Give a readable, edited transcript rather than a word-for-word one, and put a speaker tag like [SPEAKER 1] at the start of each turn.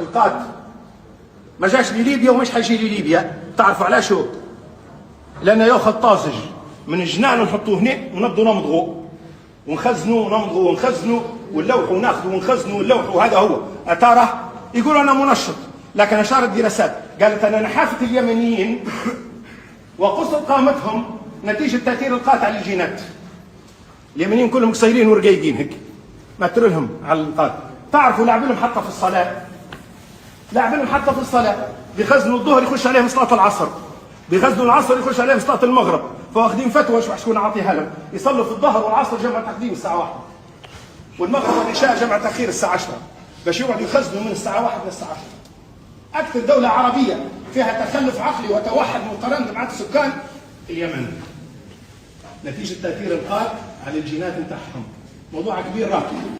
[SPEAKER 1] القات ما جاش لليبيا ومش حيجي لليبيا. تعرفوا علاش؟ هو لأنه ياخذ طازج من الجنان ونحطوه هنا ونبدو نمضغوا ونخزنوا ونمضغوا ونخزنوا ونلوحوا وناخذوا ونخزنوا ونلوحوا. هذا هو أتاره يقول أنا منشط، لكن أشارت دراسات قالت أن نحافة اليمنيين وقصر قامتهم نتيجة تأثير القات على الجينات. اليمنيين كلهم قصيرين ورقيقين هيك، ما ترى لهم على القات. تعرفوا لاعبينهم حتى في الصلاة، لاعبينهم حتى في الصلاة بيخزنوا الظهر يخش عليهم صلاة العصر، بيخزنوا العصر يخش عليهم صلاة المغرب، فواخذين فتوى شكون أعطيها لهم، يصلوا في الظهر والعصر جمع تقديم الساعة 1 والمغرب والعشاء جمع تأخير الساعة 10 باش يقعدوا يخزنوا من الساعة 1 للساعة 10. أكثر دولة عربية فيها تخلف عقلي وتوحد مقارنة مع السكان اليمن نتيجة تأثير القات على الجينات نتاعهم. موضوع كبير راكب.